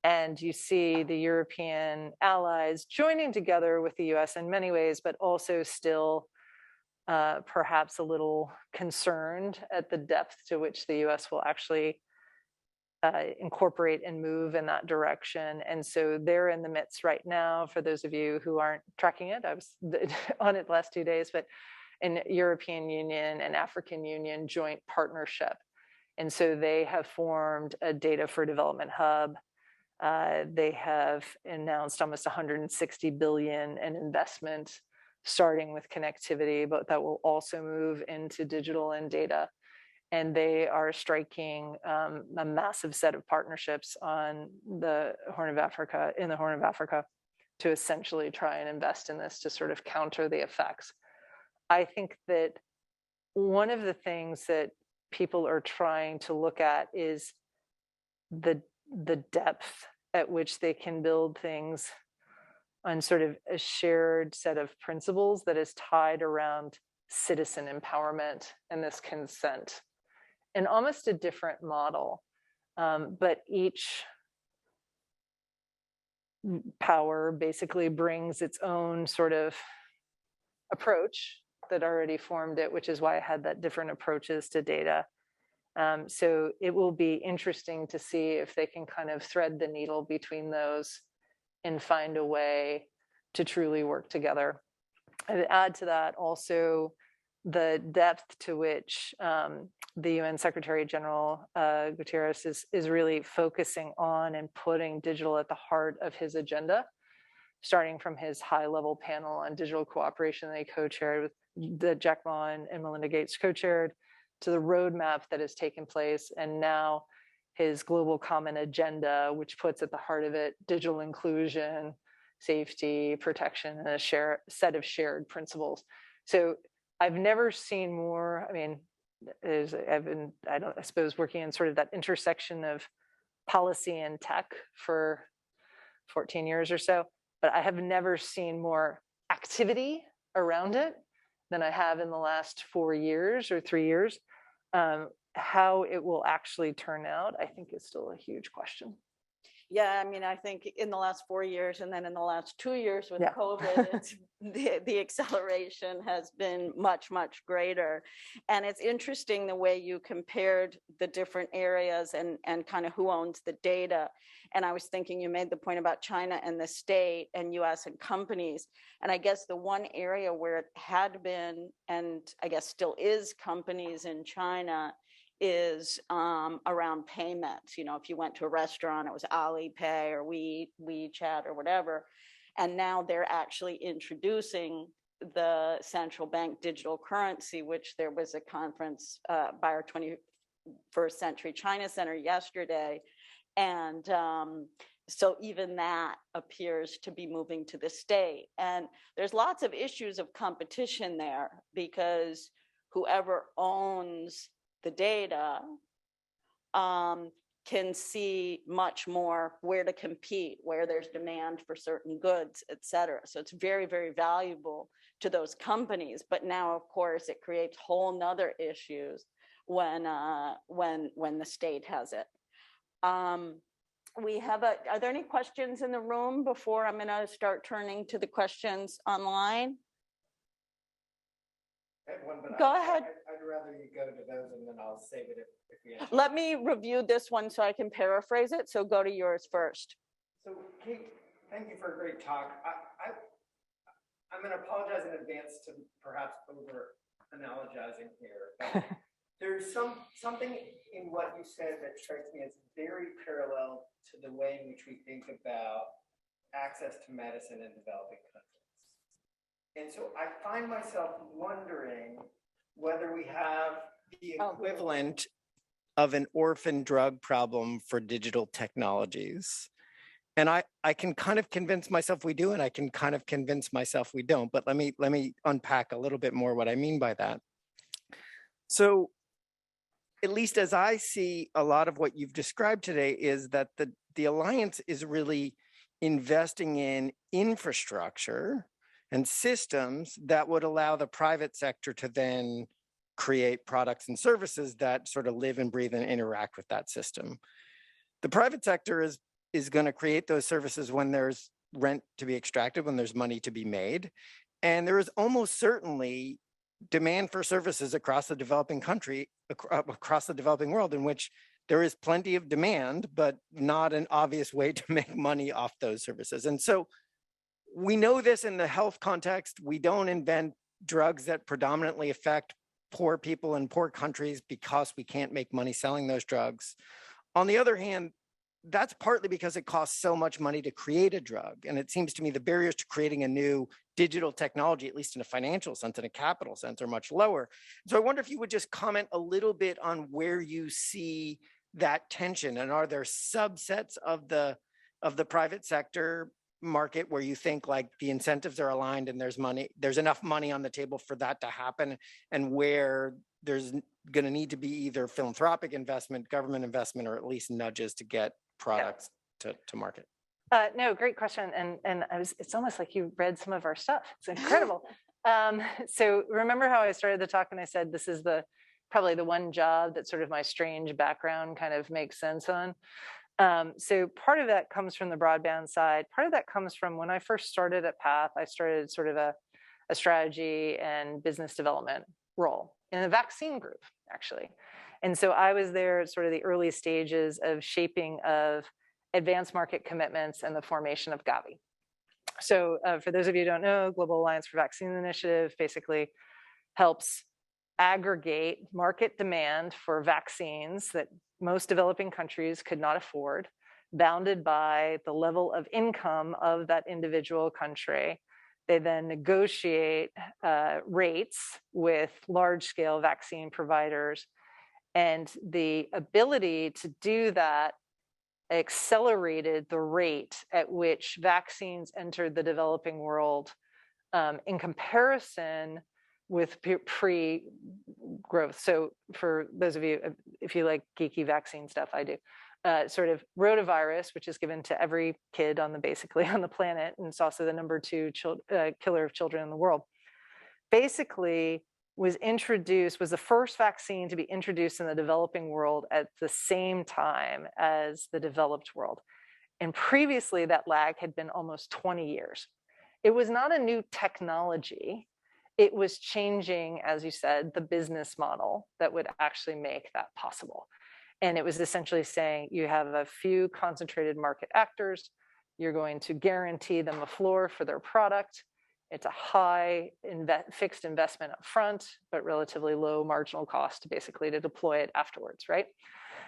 And you see the European allies joining together with the US in many ways, but also still perhaps a little concerned at the depth to which the US will actually incorporate and move in that direction. And so they're in the midst right now, for those of you who aren't tracking it, I was on it the last 2 days, but in European Union and African Union joint partnership. And so they have formed a data for development hub. They have announced almost 160 billion in investment, starting with connectivity, but that will also move into digital and data. And they are striking a massive set of partnerships on the Horn of Africa, in the Horn of Africa, to essentially try and invest in this to sort of counter the effects. I think that one of the things that people are trying to look at is the depth at which they can build things on sort of a shared set of principles that is tied around citizen empowerment and this consent, and almost a different model. But each power basically brings its own sort of approach that already formed it, which is why I had that different approaches to data. So it will be interesting to see if they can kind of thread the needle between those and find a way to truly work together. I'd add to that also the depth to which the UN Secretary General Guterres is really focusing on and putting digital at the heart of his agenda, starting from his high-level panel on digital cooperation that he co-chaired with the Jack Ma and Melinda Gates co-chaired, to the roadmap that has taken place, and now his global common agenda, which puts at the heart of it digital inclusion, safety, protection, and a set of shared principles. So I've never seen more, I mean, I've been, I suppose, working in sort of that intersection of policy and tech for 14 years or so, but I have never seen more activity around it than I have in the last 4 years or 3 years. How it will actually turn out, I think, is still a huge question. Yeah, I mean, I think in the last 4 years and then in the last 2 years with COVID, it's, the acceleration has been much, much greater. And it's interesting the way you compared the different areas and kind of who owns the data. And I was thinking, you made the point about China and the state and US and companies. And I guess the one area where it had been, and I guess still is, companies in China is around payments. You know, if you went to a restaurant, it was Alipay or WeChat or whatever. And now they're actually introducing the central bank digital currency, which there was a conference by our 21st Century China Center yesterday. And so even that appears to be moving to the state. And there's lots of issues of competition there, because whoever owns the data can see much more where to compete, where there's demand for certain goods, et cetera. So it's very, very valuable to those companies. But now, of course, it creates whole nother issues when the state has it. We have are there any questions in the room before I'm gonna start turning to the questions online? Go ahead. I'd rather you go to those and then I'll save it if we have. Let me review this one so I can paraphrase it. So go to yours first. So Kate, thank you for a great talk. I'm going to apologize in advance to perhaps over analogizing here. But there's something in what you said that strikes me as very parallel to the way in which we think about access to medicine in developing countries. And so I find myself wondering whether we have the equivalent of an orphan drug problem for digital technologies. And I can kind of convince myself we do, and I can kind of convince myself we don't. But let me unpack a little bit more what I mean by that. So at least as I see a lot of what you've described today is that the Alliance is really investing in infrastructure and systems that would allow the private sector to then create products and services that sort of live and breathe and interact with that system. The private sector is going to create those services when there's rent to be extracted, when there's money to be made. And there is almost certainly demand for services across the developing country, across the developing world, in which there is plenty of demand, but not an obvious way to make money off those services. And so we know this in the health context. We don't invent drugs that predominantly affect poor people in poor countries because we can't make money selling those drugs. On the other hand, that's partly because it costs so much money to create a drug. And it seems to me the barriers to creating a new digital technology, at least in a financial sense and a capital sense, are much lower. So I wonder if you would just comment a little bit on where you see that tension, and are there subsets of the private sector market where you think like the incentives are aligned and there's enough money on the table for that to happen, and where there's going to need to be either philanthropic investment, government investment, or at least nudges to get products to market? No, great question. And it's almost like you read some of our stuff. It's incredible. So remember how I started the talk and I said, this is probably the one job that sort of my strange background kind of makes sense on. So part of that comes from the broadband side. Part of that comes from when I first started at Path, I started sort of a strategy and business development role in a vaccine group, actually. And so I was there at sort of the early stages of shaping of advanced market commitments and the formation of Gavi. So for those of you who don't know, Global Alliance for Vaccine Initiative basically helps aggregate market demand for vaccines that most developing countries could not afford, bounded by the level of income of that individual country. They then negotiate rates with large-scale vaccine providers. And the ability to do that accelerated the rate at which vaccines entered the developing world in comparison with pre-growth. So for those of you, if you like geeky vaccine stuff, I do. Sort of rotavirus, which is given to every kid basically on the planet, and it's also the #2 killer of children in the world, basically was the first vaccine to be introduced in the developing world at the same time as the developed world. And previously that lag had been almost 20 years. It was not a new technology. It was changing, as you said, the business model that would actually make that possible. And it was essentially saying you have a few concentrated market actors, you're going to guarantee them a floor for their product. It's a high fixed investment up front, but relatively low marginal cost basically to deploy it afterwards, right?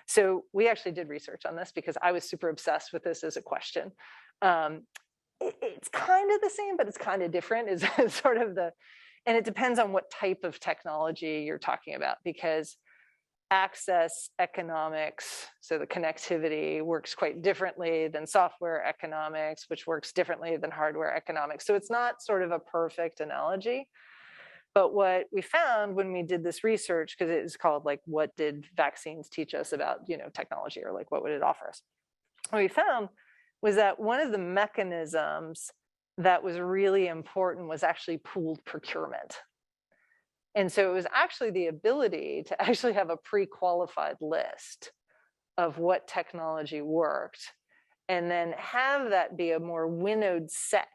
So we actually did research on this because I was super obsessed with this as a question. It's kind of the same, but it's kind of different is sort of and it depends on what type of technology you're talking about, because access economics, so the connectivity, works quite differently than software economics, which works differently than hardware economics. So it's not sort of a perfect analogy. But what we found when we did this research, because it is called like, what did vaccines teach us about, technology, or like, what would it offer us? What we found was that one of the mechanisms that was really important was actually pooled procurement. And so it was actually the ability to actually have a pre-qualified list of what technology worked, and then have that be a more winnowed set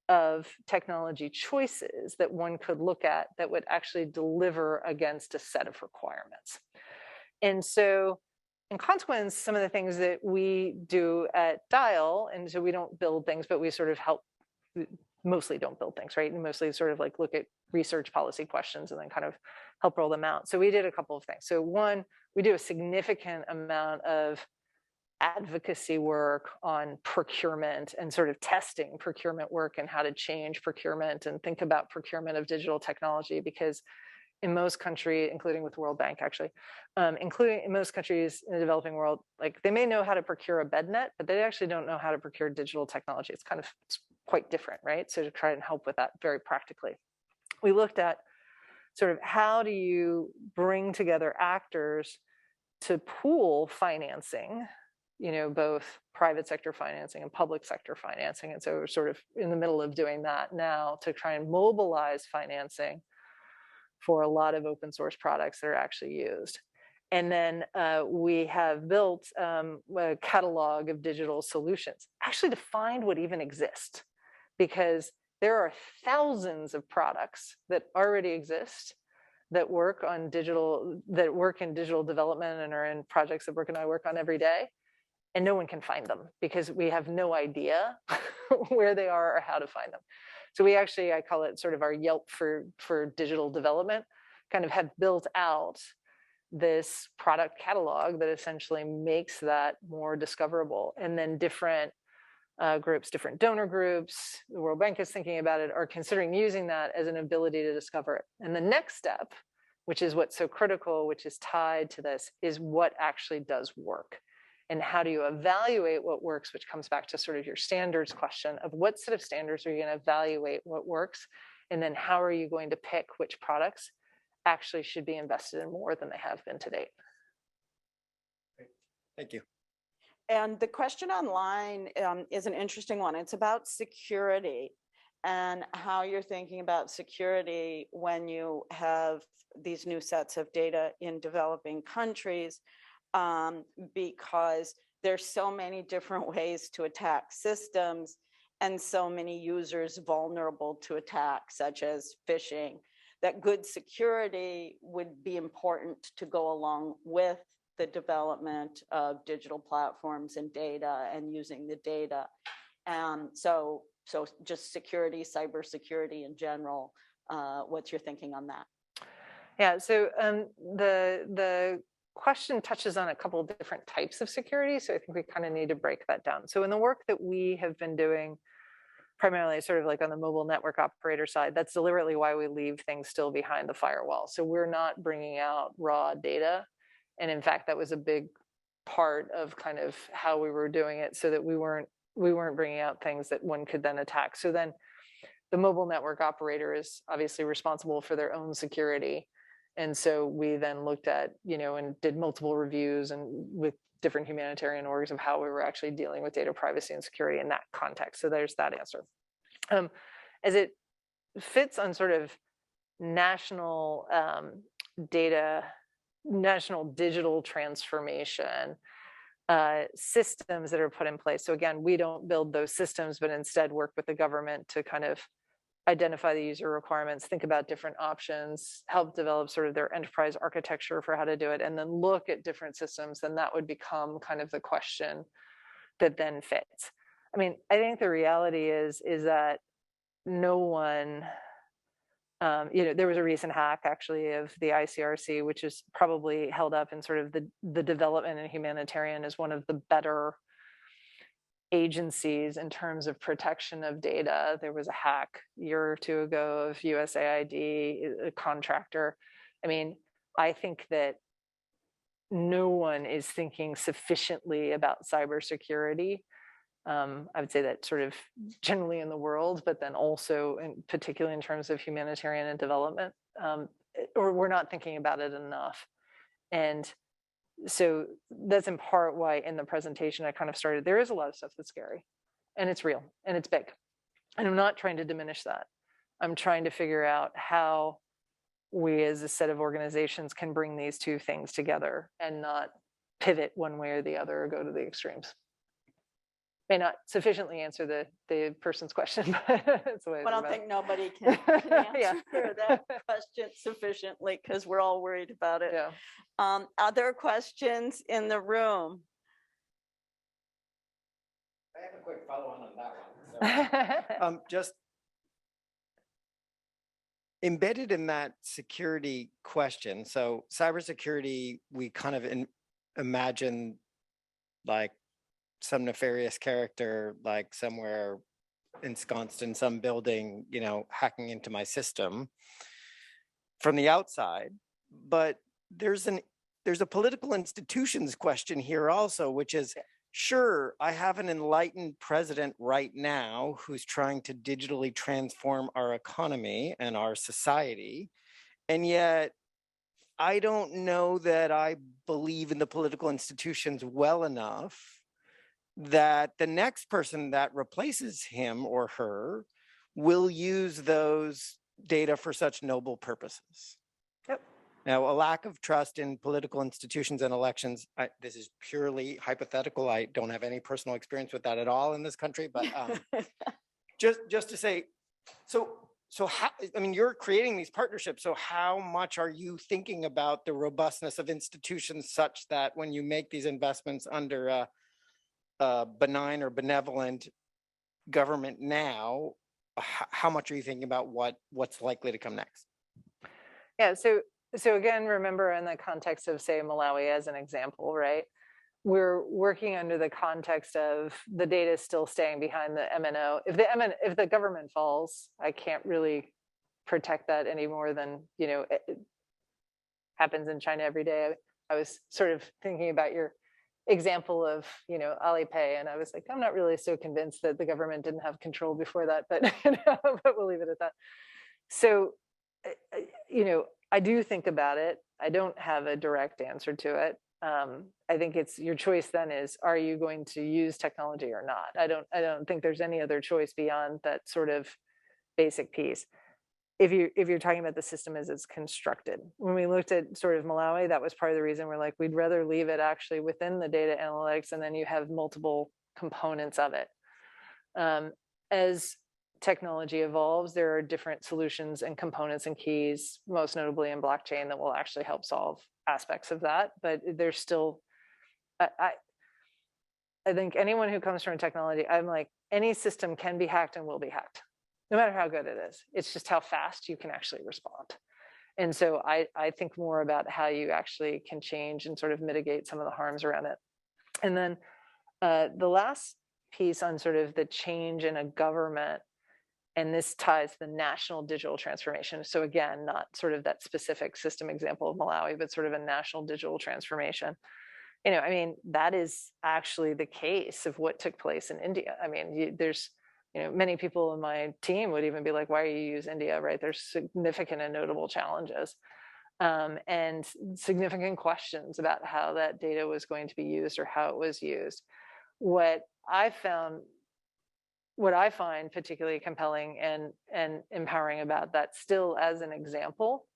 of technology choices that one could look at that would actually deliver against a set of requirements. And so in consequence, some of the things that we do at Dial, and so we don't build things, but we sort of help, mostly don't build things, right? And mostly sort of like look at research policy questions and then kind of help roll them out. So we did a couple of things. So one, we do a significant amount of advocacy work on procurement and sort of testing procurement work and how to change procurement and think about procurement of digital technology, because in most countries, including with the World Bank, actually, including in most countries in the developing world, like they may know how to procure a bed net, but they actually don't know how to procure digital technology. It's quite different, right? So to try and help with that very practically, we looked at sort of how do you bring together actors to pool financing, both private sector financing and public sector financing. And so we're sort of in the middle of doing that now to try and mobilize financing for a lot of open source products that are actually used. And then we have built a catalog of digital solutions, actually to find what even exists, because there are thousands of products that already exist that work in digital development and are in projects that Brooke and I work on every day. And no one can find them because we have no idea where they are or how to find them. So we actually, I call it sort of our Yelp for digital development, kind of have built out this product catalog that essentially makes that more discoverable. And then different groups, different donor groups, the World Bank is thinking about it, are considering using that as an ability to discover it. And the next step, which is what's so critical, which is tied to this, is what actually does work. And how do you evaluate what works, which comes back to sort of your standards question of what set of standards are you going to evaluate what works? And then how are you going to pick which products actually should be invested in more than they have been to date? Great. Thank you. And the question online is an interesting one. It's about security and how you're thinking about security when you have these new sets of data in developing countries. Because there's so many different ways to attack systems and so many users vulnerable to attack, such as phishing, that good security would be important to go along with the development of digital platforms and data and using the data. So just security, cybersecurity in general, what's your thinking on that? Yeah, so the question touches on a couple of different types of security, so I think we kind of need to break that down. So in the work that we have been doing, primarily sort of like on the mobile network operator side, that's deliberately why we leave things still behind the firewall. So we're not bringing out raw data. And in fact, that was a big part of kind of how we were doing it, so that we weren't bringing out things that one could then attack. So then the mobile network operator is obviously responsible for their own security. And so we then looked at, and did multiple reviews and with different humanitarian orgs of how we were actually dealing with data privacy and security in that context. So there's that answer. As it fits on sort of national national digital transformation systems that are put in place. So again, we don't build those systems, but instead work with the government to kind of identify the user requirements, think about different options, help develop sort of their enterprise architecture for how to do it, and then look at different systems. Then that would become kind of the question that then fits. I mean, I think the reality is that no one, there was a recent hack actually of the ICRC, which is probably held up in sort of the development and humanitarian as one of the better agencies in terms of protection of data. There was a hack a year or two ago of USAID, a contractor. I mean, I think that no one is thinking sufficiently about cybersecurity. I would say that sort of generally in the world, but then also particularly in terms of humanitarian and development, or we're not thinking about it enough. And so that's in part why in the presentation I kind of started, there is a lot of stuff that's scary, and it's real, and it's big. And I'm not trying to diminish that. I'm trying to figure out how we as a set of organizations can bring these two things together and not pivot one way or the other or go to the extremes. May not sufficiently answer the person's question, but that's the way I don't think nobody can answer that question sufficiently, because we're all worried about it. Yeah. Other questions in the room? I have a quick follow-on that one. So, just embedded in that security question. So cybersecurity, we kind of imagine like some nefarious character, like somewhere ensconced in some building, hacking into my system from the outside. But there's a political institutions question here also, which is, sure, I have an enlightened president right now who's trying to digitally transform our economy and our society. And yet I don't know that I believe in the political institutions well enough that the next person that replaces him or her will use those data for such noble purposes. Yep. Now, a lack of trust in political institutions and elections, this is purely hypothetical. I don't have any personal experience with that at all in this country, but just to say, so how, I mean, you're creating these partnerships, so how much are you thinking about the robustness of institutions such that when you make these investments under a benign or benevolent government now, how much are you thinking about what's likely to come next? Yeah, so again, remember in the context of, say, Malawi as an example, right? We're working under the context of the data still staying behind the MNO. If the government falls, I can't really protect that any more than, it happens in China every day. I was sort of thinking about your example of, Alipay, and I was like, I'm not really so convinced that the government didn't have control before that, but, but we'll leave it at that. So, I do think about it. I don't have a direct answer to it. I think it's your choice then is, are you going to use technology or not? I don't think there's any other choice beyond that sort of basic piece. If you're talking about the system as it's constructed. When we looked at sort of Malawi, that was part of the reason we're like, we'd rather leave it actually within the data analytics, and then you have multiple components of it. As technology evolves, there are different solutions and components and keys, most notably in blockchain, that will actually help solve aspects of that. But there's still, I think anyone who comes from technology, I'm like, any system can be hacked and will be hacked, no matter how good it is. It's just how fast you can actually respond. And so I think more about how you actually can change and sort of mitigate some of the harms around it. And then the last piece on sort of the change in a government, and this ties to the national digital transformation. So again, not sort of that specific system example of Malawi, but sort of a national digital transformation. I mean, that is actually the case of what took place in India. I mean, there's, many people in my team would even be like, why do you use India, right? There's significant and notable challenges and significant questions about how that data was going to be used or how it was used. What I find particularly compelling and empowering about that still as an example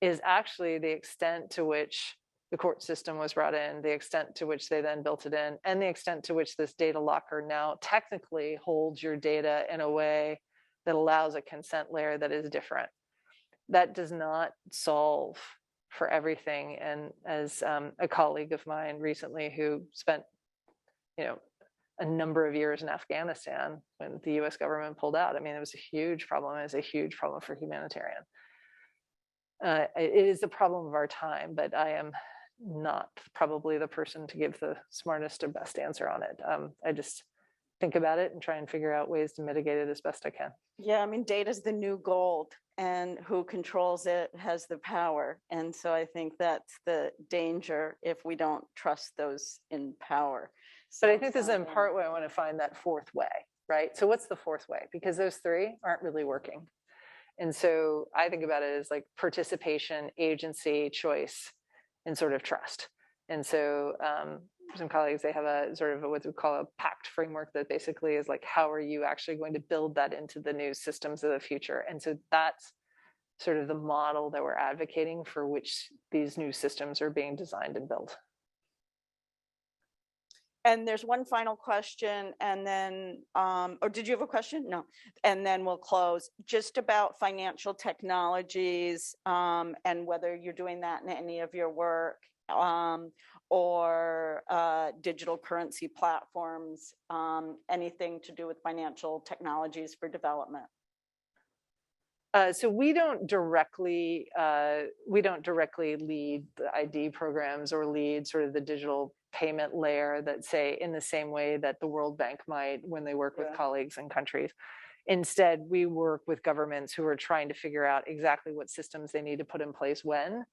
is actually the extent to which the court system was brought in, the extent to which they then built it in, and the extent to which this data locker now technically holds your data in a way that allows a consent layer that is different. That does not solve for everything. And as a colleague of mine recently who spent, a number of years in Afghanistan when the US government pulled out, I mean, it was a huge problem. It was a huge problem for humanitarian. It is the problem of our time, but I am not probably the person to give the smartest or best answer on it. I just think about it and try and figure out ways to mitigate it as best I can. Yeah, I mean, data is the new gold, and who controls it has the power. And so I think that's the danger if we don't trust those in power. But I think this is in part why I want to find that fourth way, right? So what's the fourth way? Because those three aren't really working. And so I think about it as like participation, agency, choice, and sort of trust. And so some colleagues, they have a sort of what we call a pact framework that basically is like, how are you actually going to build that into the new systems of the future? And so that's sort of the model that we're advocating for which these new systems are being designed and built. And there's one final question, and then, or did you have a question? No. And then we'll close. Just about financial technologies and whether you're doing that in any of your work or digital currency platforms, anything to do with financial technologies for development. So we don't directly lead the ID programs or lead sort of the digital payment layer that say in the same way that the World Bank might when they work with colleagues in countries. Instead, we work with governments who are trying to figure out exactly what systems they need to put in place when,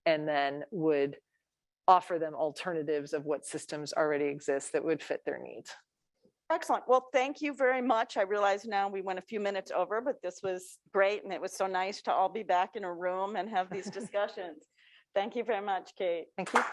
and then would offer them alternatives of what systems already exist that would fit their needs. Excellent. Well, thank you very much. I realize now we went a few minutes over, but this was great. And it was so nice to all be back in a room and have these discussions. Thank you very much, Kate. Thank you.